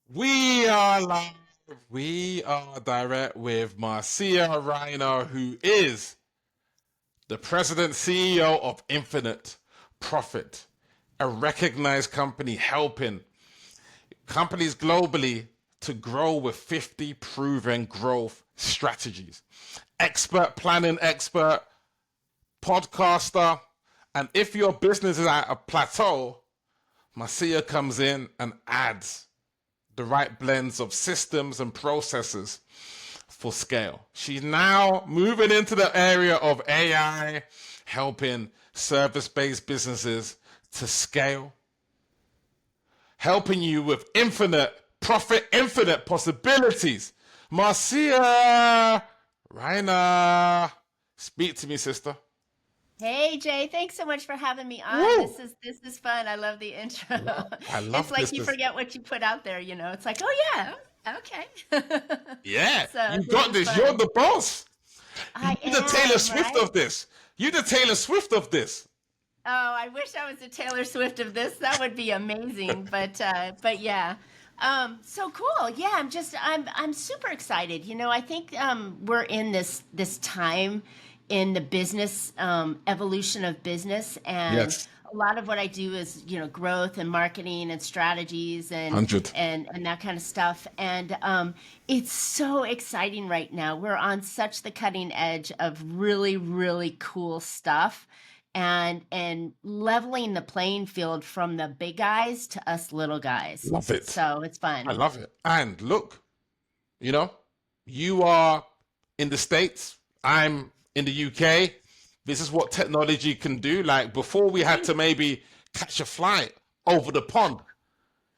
We are live. We are direct with Marcia Riner, who is the president CEO of Infinite Profit, a recognized company helping companies globally to grow with 50 proven growth strategies. Expert planning expert, podcaster, and if your business is at a plateau, Marcia comes in and adds the right blends of systems and processes for scale. She's now moving into the area of AI, helping service based businesses to scale, helping you with infinite profit, infinite possibilities. Marcia Riner, speak to me, sister. Hey Jay, thanks so much for having me on. Woo! This is fun. I love the intro. I It's love like this. you This forget what you put out there. It's like, oh yeah, okay. Yeah, So you this got is this. You're fun. the boss. You I the Taylor am, Swift right? of this. You the Taylor Swift of this. Oh, I wish I was a Taylor Swift of this. That would be amazing. But yeah. So cool. Yeah, I'm super excited. I think we're in this time in the business evolution of business, and Yes. a lot of what I do is, growth and marketing and strategies and 100. and that kind of stuff. And it's so exciting right now. We're on such the cutting edge of really, really cool stuff and leveling the playing field from the big guys to us little guys. Love it. So it's I fun. love it. And look, you know, you are in the States. I'm in the UK. This is what technology can do. Like before, we had Right? to maybe catch a flight over the pond.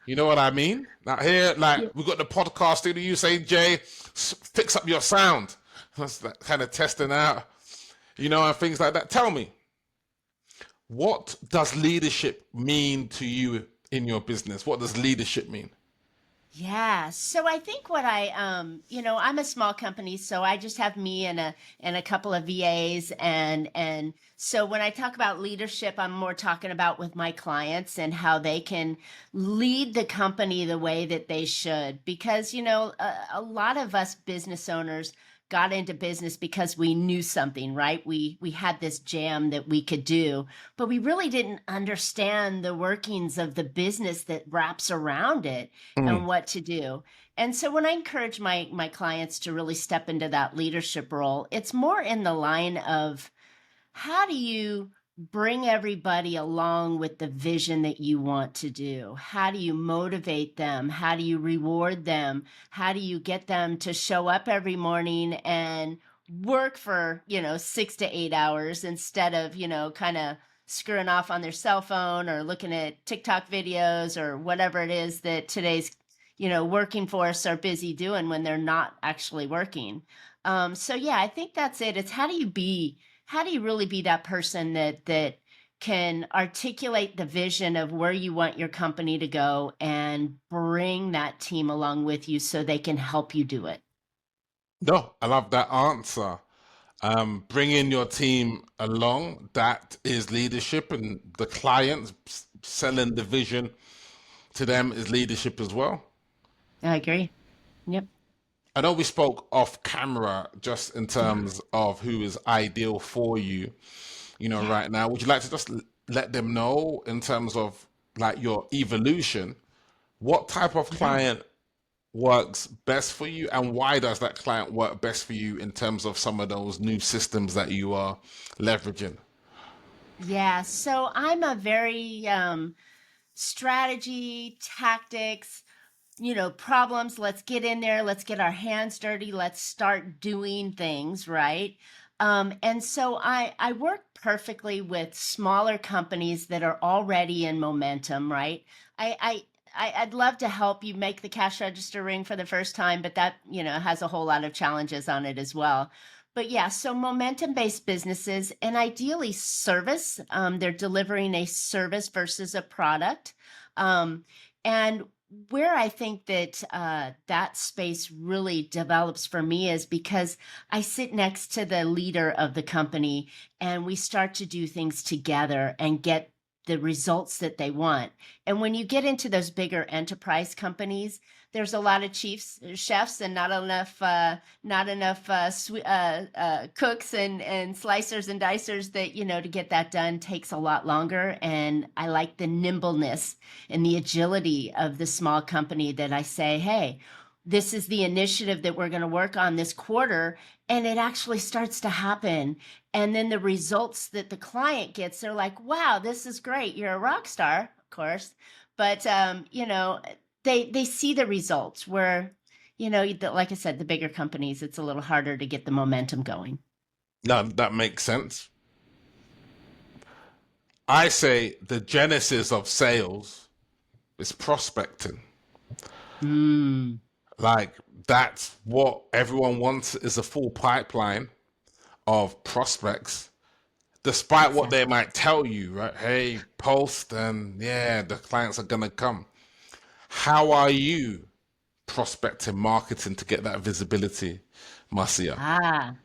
You know what I mean? Now here, like Yeah. we got the podcast studio. You say, Jay, fix up your sound. That's that kind of testing out, and things like that. Tell me, what does leadership mean to you in your business? What does leadership mean? Yeah. So I think what I'm a small company, so I just have me and a couple of VAs and so when I talk about leadership, I'm more talking about with my clients and how they can lead the company the way that they should. Because, a lot of us business owners got into business because we knew something, right? We had this jam that we could do, but we really didn't understand the workings of the business that wraps around it Mm. and what to do. And so when I encourage my clients to really step into that leadership role, it's more in the line of how do you bring everybody along with the vision that you want to do? How do you motivate them? How do you reward them? How do you get them to show up every morning and work for, 6 to 8 hours instead of, kind of screwing off on their cell phone or looking at TikTok videos or whatever it is that today's, working force are busy doing when they're not actually working. So yeah, I think that's it. It's how do you really be that person that can articulate the vision of where you want your company to go and bring that team along with you so they can help you do it. No, I love that answer. Bringing your team along, that is leadership, and the clients selling the vision to them is leadership as well. I agree. Yep. I know we spoke off camera just in terms of who is ideal for you, Yeah. right now. Would you like to just let them know in terms of like your evolution, what type of Yeah. client works best for you and why does that client work best for you in terms of some of those new systems that you are leveraging? Yeah. So I'm a very strategy, tactics, problems. Let's get in there. Let's get our hands dirty. Let's start doing things, right? And so I work perfectly with smaller companies that are already in momentum, right? I, I, I'd love to help you make the cash register ring for the first time, but that, has a whole lot of challenges on it as well. But yeah, so momentum based businesses and ideally service, they're delivering a service versus a product. And where I think that that space really develops for me is because I sit next to the leader of the company and we start to do things together and get the results that they want. And when you get into those bigger enterprise companies, there's a lot of chefs, and not enough cooks and slicers and dicers that, to get that done takes a lot longer. And I like the nimbleness and the agility of the small company that I say, hey, this is the initiative that we're going to work on this quarter, and it actually starts to happen. And then the results that the client gets, they're like, wow, this is great. You're a rock star, of course. But, they see the results where, like I said, the bigger companies, it's a little harder to get the momentum going. No, that makes sense. I say the genesis of sales is prospecting. Mm, Like that's what everyone wants is a full pipeline of prospects, despite what they exactly. might tell you, right? Hey, post and yeah, the clients are gonna come. How are you prospecting, marketing to get that visibility, Marcia? Ah,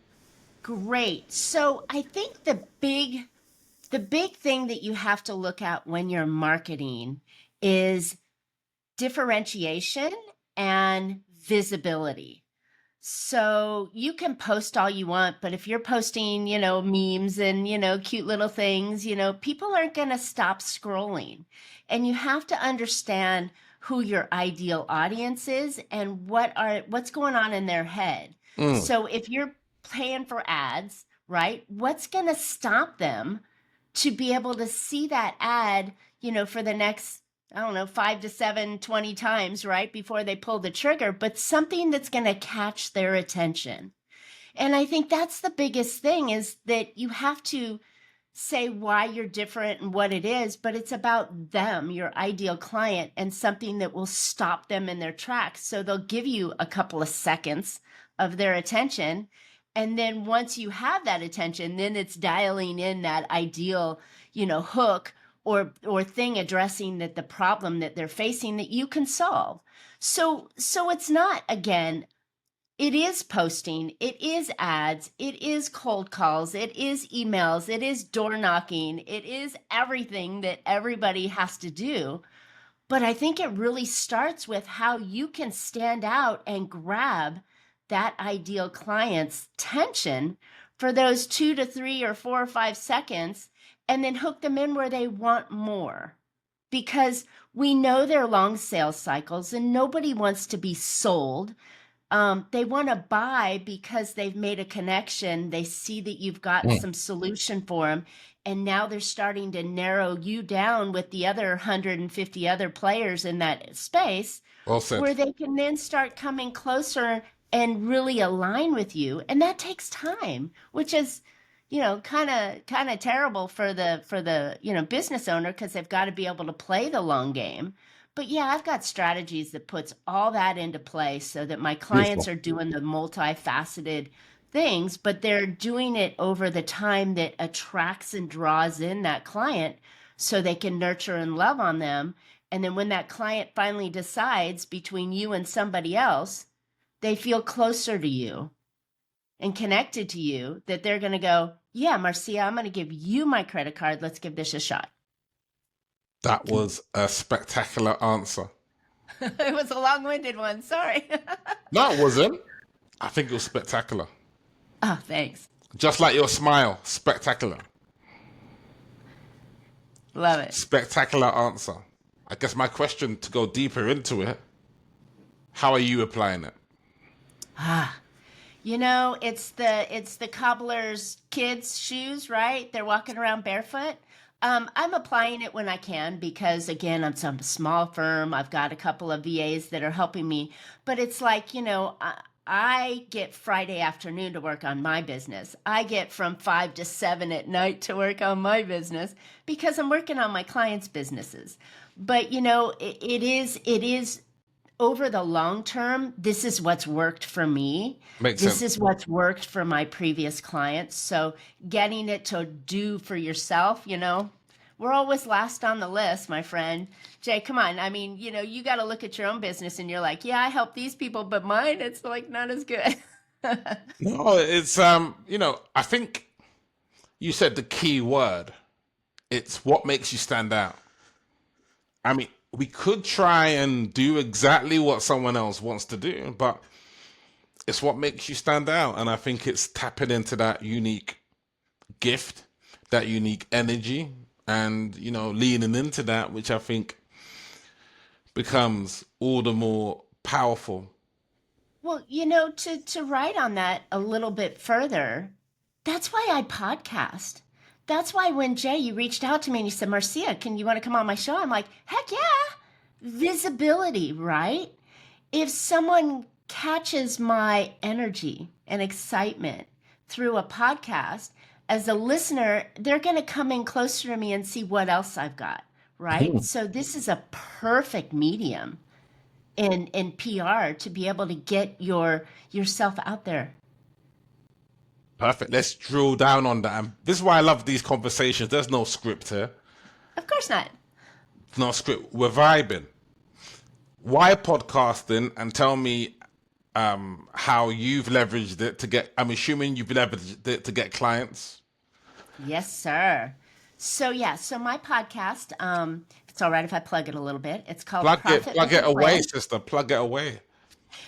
great. So I think the big thing that you have to look at when you're marketing is differentiation and visibility. So you can post all you want, but if you're posting, memes and, cute little things, people aren't going to stop scrolling. And you have to understand who your ideal audience is and what's going on in their head. Mm, So if you're paying for ads, right? What's going to stop them to be able to see that ad, for the next, I don't know, 5 to 7, 20 times, right, before they pull the trigger, but something that's going to catch their attention. And I think that's the biggest thing, is that you have to say why you're different and what it is, but it's about them, your ideal client, and something that will stop them in their tracks. So they'll give you a couple of seconds of their attention. And then once you have that attention, then it's dialing in that ideal, hook or thing addressing that the problem that they're facing that you can solve. So it's not, again, it is posting, it is ads, it is cold calls, it is emails, it is door knocking, it is everything that everybody has to do. But I think it really starts with how you can stand out and grab that ideal client's attention for those 2 to 3 or 4 or 5 seconds, and then hook them in where they want more. Because we know they're long sales cycles and nobody wants to be sold. They want to buy because they've made a connection. They see that you've got mm. some solution for them. And now they're starting to narrow you down with the other 150 other players in that space, Well said. where they can then start coming closer and really align with you. And that takes time, which is, kind of terrible for the business owner, because they've got to be able to play the long game. But yeah, I've got strategies that puts all that into play so that my clients Beautiful. are doing the multifaceted things, but they're doing it over the time that attracts and draws in that client so they can nurture and love on them. And then when that client finally decides between you and somebody else, they feel closer to you and connected to you, that they're going to go, yeah, Marcia, I'm going to give you my credit card. Let's give this a shot. That was a spectacular answer. It was a long-winded one. Sorry. No, it wasn't. I think it was spectacular. Oh, thanks. Just like your smile, spectacular. Love it. Spectacular answer. I guess my question to go deeper into it, how are you applying it? Ah, it's the cobbler's kids' shoes, right? They're walking around barefoot. I'm applying it when I can because, again, I'm some small firm. I've got a couple of VAs that are helping me, but it's like, I get Friday afternoon to work on my business. I get from 5 to 7 at night to work on my business because I'm working on my clients' businesses. But it is over the long term, this is what's worked for me. Makes This sense. is what's worked for my previous clients. So getting it to do for yourself, we're always last on the list, my friend. Jay, come on. I mean, you got to look at your own business and you're like, yeah, I help these people, but mine, it's like not as good. No, it's I think you said the key word It's what makes you stand out. I mean, we could try and do exactly what someone else wants to do, but it's what makes you stand out. And I think it's tapping into that unique gift, that unique energy, and, leaning into that, which I think becomes all the more powerful. Well, to write on that a little bit further, that's why I podcast. That's why when Jay, you reached out to me and you said, Marcia, can you want to come on my show? I'm like, heck yeah. Visibility, right? If someone catches my energy and excitement through a podcast, as a listener, they're going to come in closer to me and see what else I've got, right? So this is a perfect medium in PR to be able to get yourself out there. Perfect. Let's drill down on that. And this is why I love these conversations. There's no script here. Of course not. No script. We're vibing. Why podcasting? And tell me how you've leveraged it to get. I'm assuming you've leveraged it to get clients. Yes, sir. So my podcast, if it's all right if I plug it a little bit. It's called Profit Plug with it a away, Plan. sister. Plug it away.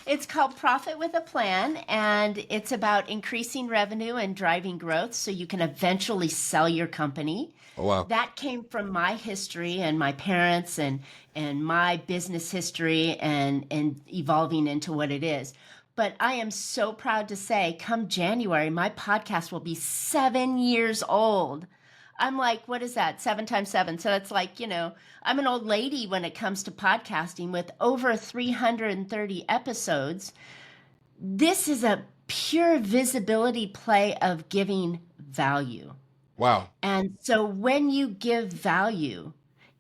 It's called Profit with a Plan, and it's about increasing revenue and driving growth so you can eventually sell your company. Oh, wow. That came from my history and my parents and my business history and evolving into what it is. But I am so proud to say, come January, my podcast will be 7 years old. I'm like, what is that? 7 times 7. So it's like, I'm an old lady when it comes to podcasting with over 330 episodes. This is a pure visibility play of giving value. Wow. And so when you give value,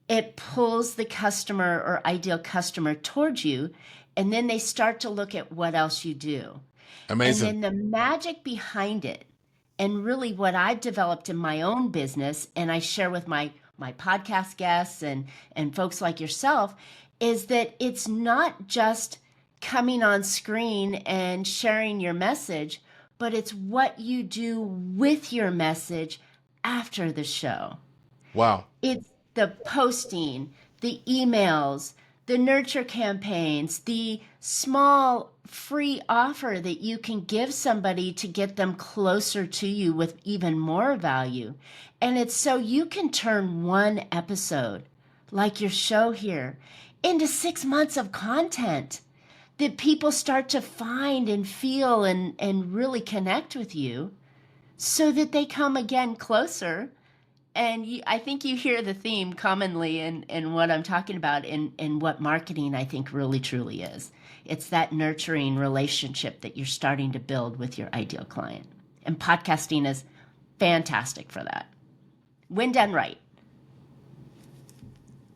it pulls the customer or ideal customer towards you. And then they start to look at what else you do. Amazing. And then the magic behind it, and really what I've developed in my own business, and I share with my podcast guests and folks like yourself, is that it's not just coming on screen and sharing your message, but it's what you do with your message after the show. Wow. It's the posting, the emails, the nurture campaigns, the small free offer that you can give somebody to get them closer to you with even more value. And it's so you can turn one episode, like your show here, into 6 months of content that people start to find and feel and really connect with you so that they come again closer. And I think you hear the theme commonly in what I'm talking about in what marketing I think really truly is. It's that nurturing relationship that you're starting to build with your ideal client. And podcasting is fantastic for that, when done right.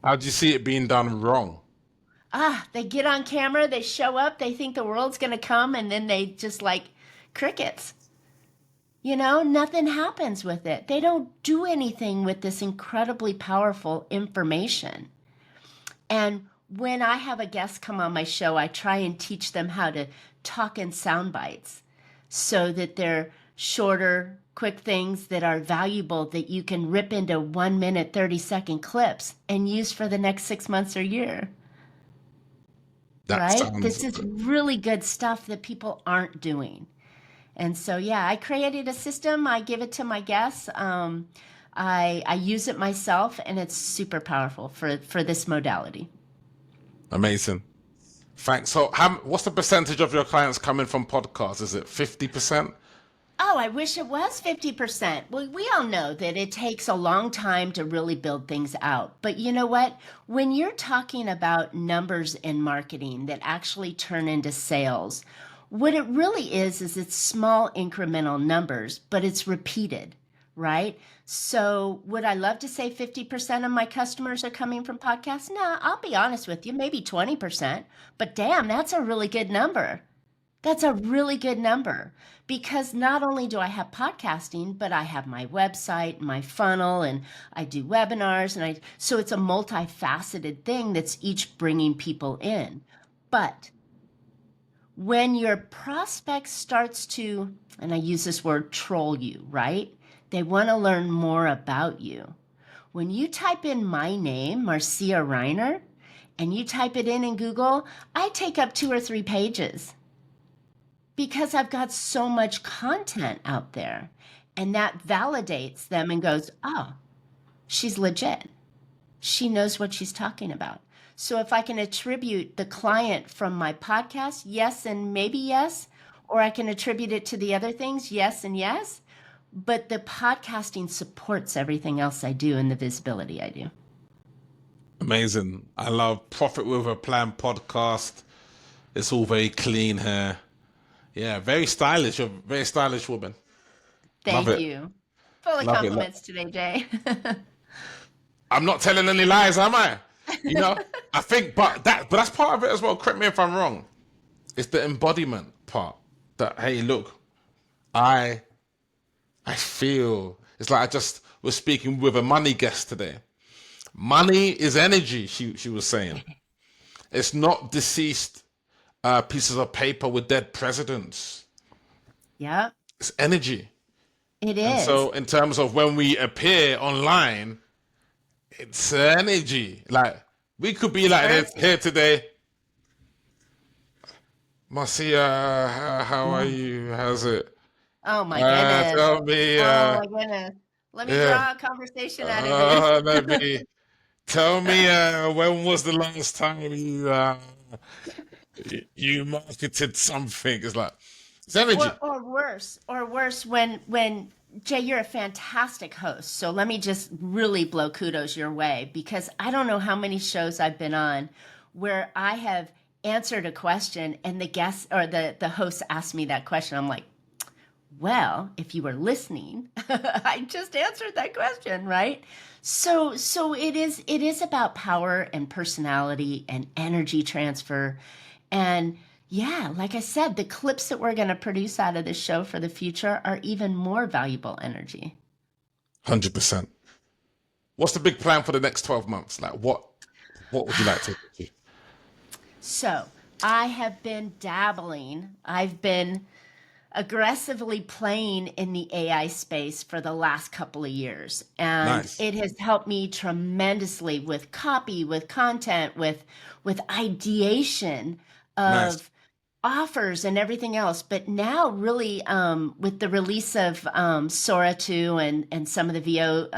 How do you see it being done wrong? They get on camera, they show up, they think the world's going to come, and then they just like crickets. Nothing happens with it. They don't do anything with this incredibly powerful information. And when I have a guest come on my show, I try and teach them how to talk in sound bites so that they're shorter, quick things that are valuable that you can rip into 1 minute, 30-second clips and use for the next 6 months or year. That Right? sounds This is really good stuff that people aren't doing. And so, yeah, I created a system. I give it to my guests. I use it myself, and it's super powerful for this modality. amazing. Thanks. So, what's the percentage of your clients coming from podcasts? Is it 50%? Oh, I wish it was 50%. Well, we all know that it takes a long time to really build things out. But you know what? When you're talking about numbers in marketing that actually turn into sales, what it really is it's small incremental numbers, but it's repeated, right? So would I love to say 50% of my customers are coming from podcasts? No, I'll be honest with you, maybe 20%. But damn, that's a really good number. That's a really good number because not only do I have podcasting, but I have my website, my funnel, and I do webinars. So it's a multifaceted thing that's each bringing people in. But when your prospect starts to, and I use this word, troll you, right? They want to learn more about you. When you type in my name, Marcia Riner, and you type it in Google, I take up 2 or 3 pages because I've got so much content out there. And that validates them and goes, oh, she's legit. She knows what she's talking about. So if I can attribute the client from my podcast, yes and maybe yes, or I can attribute it to the other things, yes and yes, but the podcasting supports everything else I do and the visibility I do. Amazing. I love Profit with a Plan podcast. It's all very clean here. Yeah, very stylish. You're a very stylish woman. Love Thank it. you. Full of Love it. compliments today, Jay. I'm not telling any lies, am I? You know, I think, but that's part of it as well. Correct me if I'm wrong. It's the embodiment part. That hey, look, I feel it's like I just was speaking with a money guest today. Money is energy. She was saying it's not deceased pieces of paper with dead presidents. Yep, It's energy. it And is. so, in terms of when we appear online, it's energy. Like we could be It's like this earthy. here today. Marcia, how are Yeah. you? How's it? Oh my goodness. Tell me, Oh my goodness. Let me yeah. draw a conversation out of this. Let me tell me, when was the last time you marketed something? It's like it's energy. Or worse, when Jay, you're a fantastic host. So let me just really blow kudos your way because I don't know how many shows I've been on where I have answered a question and the guest or the host asked me that question. I'm like, well, if you were listening, I just answered that question, right? So it is about power and personality and energy transfer. And yeah, like I said, the clips that we're going to produce out of this show for the future are even more valuable energy. 100%. What's the big plan for the next 12 months? Like what would you like to achieve? So I have been dabbling. I've been aggressively playing in the AI space for the last couple of years. And Nice. it has helped me tremendously with copy, with content, with ideation Nice. of offers and everything else. But now really with the release of Sora 2 and some of the VEO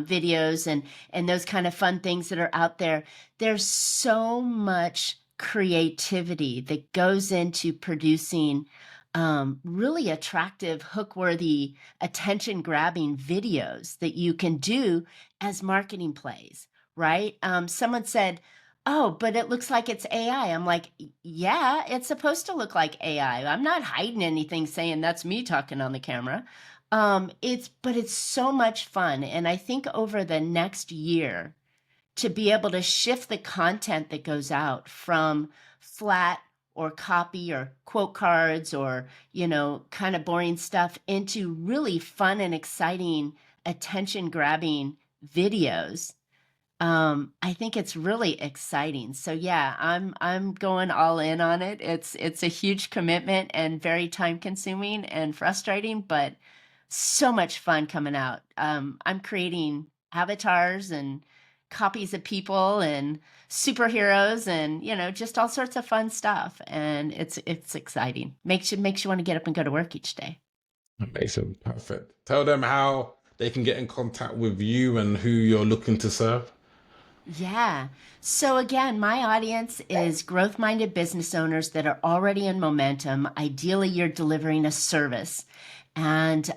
videos and those kind of fun things that are out there, there's so much creativity that goes into producing really attractive, hook-worthy, attention-grabbing videos that you can do as marketing plays, right? Someone said, oh, but it looks like it's AI. I'm like, yeah, it's supposed to look like AI. I'm not hiding anything saying that's me talking on the camera. But it's so much fun. And I think over the next year, to be able to shift the content that goes out from flat or copy or quote cards or, kind of boring stuff into really fun and exciting attention grabbing videos. I think it's really exciting. So yeah, I'm going all in on it. It's a huge commitment and very time consuming and frustrating, but so much fun coming out. I'm creating avatars and copies of people and superheroes and just all sorts of fun stuff. And it's exciting. Makes you want to get up and go to work each day. Amazing. Perfect. Tell them how they can get in contact with you and who you're looking to serve. Yeah. So again, my audience is growth minded business owners that are already in momentum. Ideally, you're delivering a service and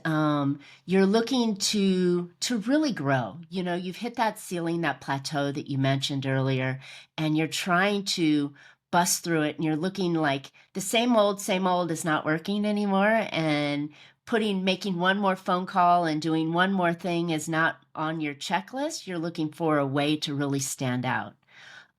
you're looking to really grow. You've hit that ceiling, that plateau that you mentioned earlier, and you're trying to bust through it and you're looking like the same old is not working anymore. And making one more phone call and doing one more thing is not on your checklist. You're looking for a way to really stand out.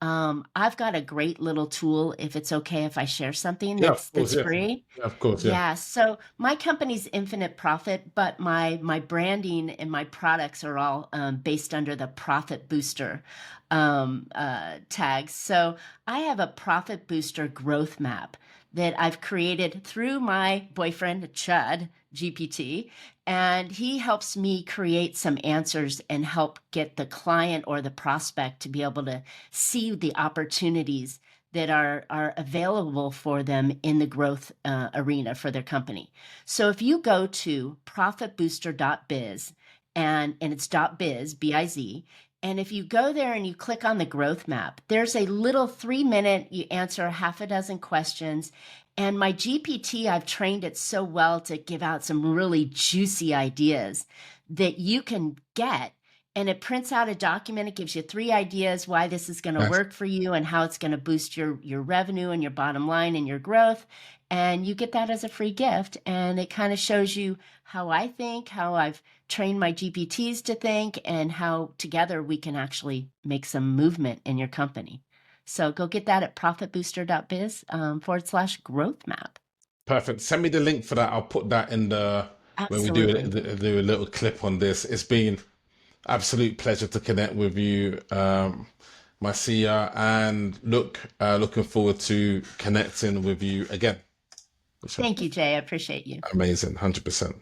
I've got a great little tool, if it's okay if I share something Yeah, of course. that's Yeah. free. Yeah, of course. Yeah. Yeah, so my company's Infinite Profit, but my branding and my products are all based under the Profit Booster tags. So I have a Profit Booster growth map that I've created through my boyfriend, Chad GPT. And he helps me create some answers and help get the client or the prospect to be able to see the opportunities that are available for them in the growth arena for their company. So if you go to profitbooster.biz, and it's .biz, B-I-Z, and if you go there and you click on the growth map, there's a little 3-minute, you answer half a dozen questions. And my GPT, I've trained it so well to give out some really juicy ideas that you can get. And it prints out a document. It gives you 3 ideas why this is going to Nice. work for you and how it's going to boost your revenue and your bottom line and your growth. And you get that as a free gift. And it kind of shows you how I think, how I've trained my GPTs to think, and how together we can actually make some movement in your company. So go get that at profitbooster.biz /growth map. Perfect. Send me the link for that. I'll put that in the when we Absolutely. do a little clip on this. It's been absolute pleasure to connect with you, Marcia, and looking forward to connecting with you again. Thank you, Jay. I appreciate you. Amazing, 100%.